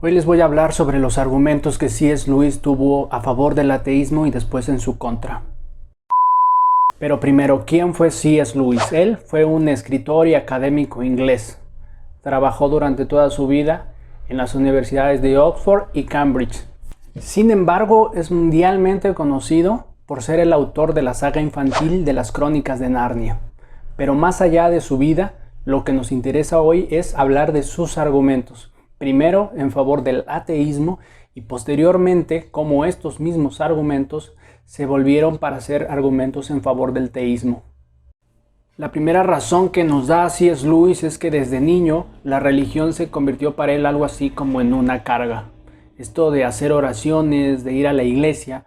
Hoy les voy a hablar sobre los argumentos que C.S. Lewis tuvo a favor del ateísmo y después en su contra. Pero primero, ¿quién fue C.S. Lewis? Él fue un escritor y académico inglés. Trabajó durante toda su vida en las universidades de Oxford y Cambridge. Sin embargo, es mundialmente conocido por ser el autor de la saga infantil de las Crónicas de Narnia. Pero más allá de su vida, lo que nos interesa hoy es hablar de sus argumentos. Primero en favor del ateísmo y posteriormente cómo estos mismos argumentos se volvieron para ser argumentos en favor del teísmo. La primera razón que nos da C.S. Lewis es que desde niño la religión se convirtió para él algo así como en una carga. Esto de hacer oraciones, de ir a la iglesia,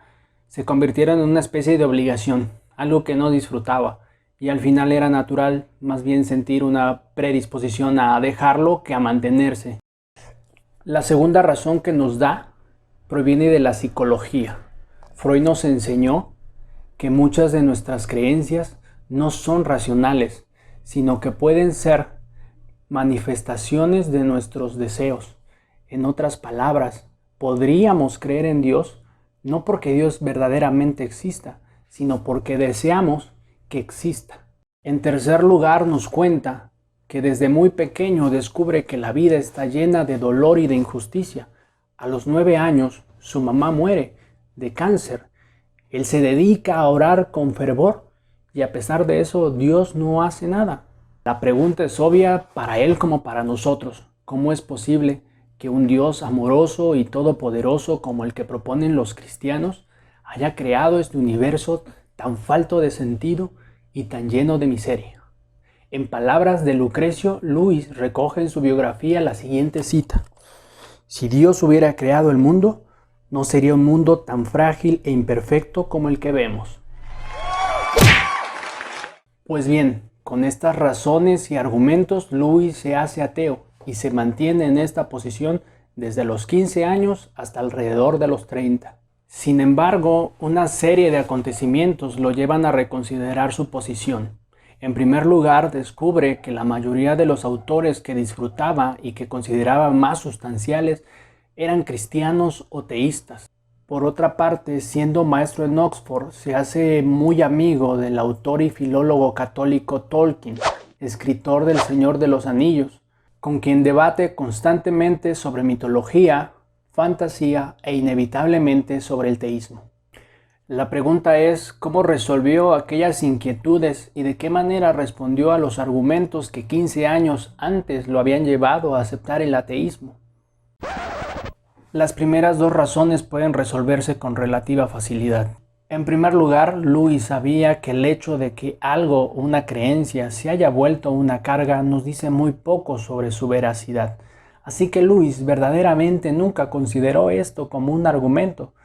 se convirtieron en una especie de obligación, algo que no disfrutaba. Y al final era natural más bien sentir una predisposición a dejarlo que a mantenerse. La segunda razón que nos da proviene de la psicología. Freud nos enseñó que muchas de nuestras creencias no son racionales, sino que pueden ser manifestaciones de nuestros deseos. En otras palabras, podríamos creer en Dios no porque Dios verdaderamente exista, sino porque deseamos que exista. En tercer lugar, nos cuenta que desde muy pequeño descubre que la vida está llena de dolor y de injusticia. A los 9 años, su mamá muere de cáncer. Él se dedica a orar con fervor y a pesar de eso, Dios no hace nada. La pregunta es obvia para él como para nosotros. ¿Cómo es posible que un Dios amoroso y todopoderoso como el que proponen los cristianos haya creado este universo tan falto de sentido y tan lleno de miseria? En palabras de Lucrecio, Lewis recoge en su biografía la siguiente cita: si Dios hubiera creado el mundo, no sería un mundo tan frágil e imperfecto como el que vemos. Pues bien, con estas razones y argumentos, Lewis se hace ateo y se mantiene en esta posición desde los 15 años hasta alrededor de los 30. Sin embargo, una serie de acontecimientos lo llevan a reconsiderar su posición. En primer lugar, descubre que la mayoría de los autores que disfrutaba y que consideraba más sustanciales eran cristianos o teístas. Por otra parte, siendo maestro en Oxford, se hace muy amigo del autor y filólogo católico Tolkien, escritor del Señor de los Anillos, con quien debate constantemente sobre mitología, fantasía e inevitablemente sobre el teísmo. La pregunta es, ¿cómo resolvió aquellas inquietudes y de qué manera respondió a los argumentos que 15 años antes lo habían llevado a aceptar el ateísmo? Las primeras dos razones pueden resolverse con relativa facilidad. En primer lugar, Lewis sabía que el hecho de que algo o una creencia se haya vuelto una carga nos dice muy poco sobre su veracidad. Así que Lewis verdaderamente nunca consideró esto como un argumento.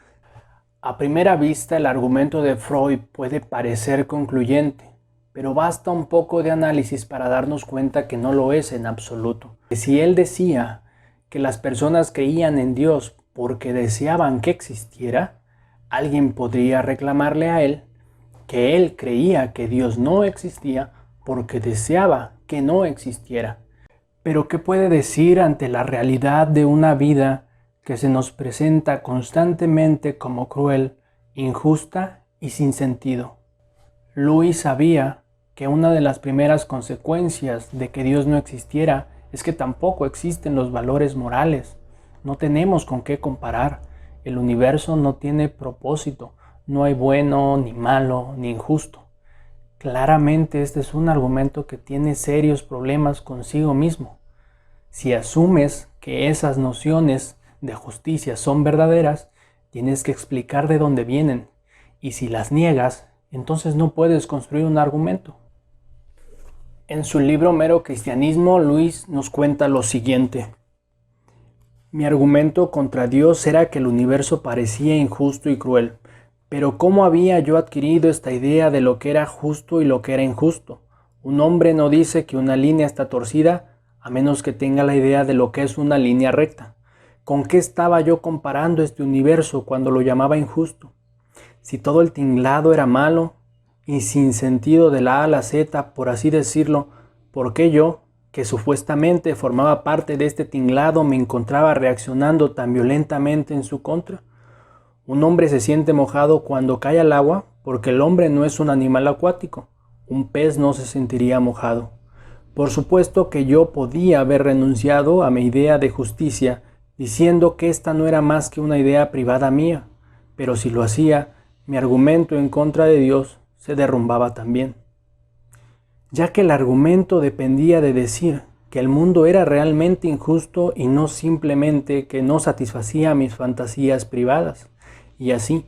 A primera vista, el argumento de Freud puede parecer concluyente, pero basta un poco de análisis para darnos cuenta que no lo es en absoluto. Si él decía que las personas creían en Dios porque deseaban que existiera, alguien podría reclamarle a él que él creía que Dios no existía porque deseaba que no existiera. Pero ¿qué puede decir ante la realidad de una vida que se nos presenta constantemente como cruel, injusta y sin sentido? Lewis sabía que una de las primeras consecuencias de que Dios no existiera es que tampoco existen los valores morales. No tenemos con qué comparar. El universo no tiene propósito. No hay bueno, ni malo, ni injusto. Claramente este es un argumento que tiene serios problemas consigo mismo. Si asumes que esas nociones de justicia son verdaderas, tienes que explicar de dónde vienen, y si las niegas, entonces no puedes construir un argumento. En su libro Mero Cristianismo, Lewis nos cuenta lo siguiente: mi argumento contra Dios era que el universo parecía injusto y cruel, pero ¿cómo había yo adquirido esta idea de lo que era justo y lo que era injusto? Un hombre no dice que una línea está torcida a menos que tenga la idea de lo que es una línea recta. ¿Con qué estaba yo comparando este universo cuando lo llamaba injusto? Si todo el tinglado era malo y sin sentido de la A a la Z, por así decirlo, ¿por qué yo, que supuestamente formaba parte de este tinglado, me encontraba reaccionando tan violentamente en su contra? Un hombre se siente mojado cuando cae al agua porque el hombre no es un animal acuático. Un pez no se sentiría mojado. Por supuesto que yo podía haber renunciado a mi idea de justicia diciendo que esta no era más que una idea privada mía, pero si lo hacía, mi argumento en contra de Dios se derrumbaba también. Ya que el argumento dependía de decir que el mundo era realmente injusto y no simplemente que no satisfacía mis fantasías privadas. Y así,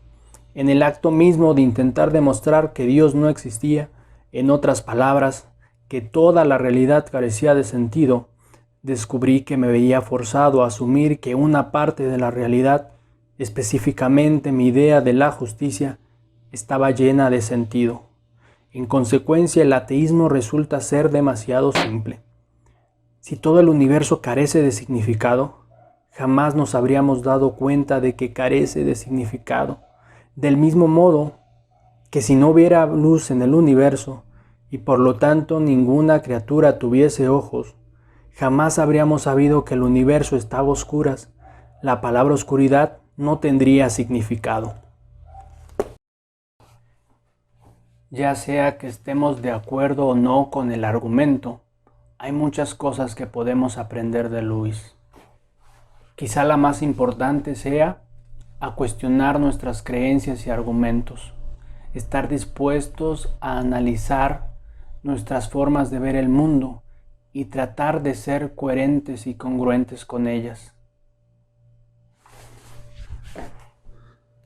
en el acto mismo de intentar demostrar que Dios no existía, en otras palabras, que toda la realidad carecía de sentido, descubrí que me veía forzado a asumir que una parte de la realidad, específicamente mi idea de la justicia, estaba llena de sentido. En consecuencia, el ateísmo resulta ser demasiado simple. Si todo el universo carece de significado, jamás nos habríamos dado cuenta de que carece de significado. Del mismo modo que si no hubiera luz en el universo, y por lo tanto ninguna criatura tuviese ojos, jamás habríamos sabido que el universo estaba a oscuras. La palabra oscuridad no tendría significado. Ya sea que estemos de acuerdo o no con el argumento, hay muchas cosas que podemos aprender de Lewis. Quizá la más importante sea a cuestionar nuestras creencias y argumentos, estar dispuestos a analizar nuestras formas de ver el mundo y tratar de ser coherentes y congruentes con ellas.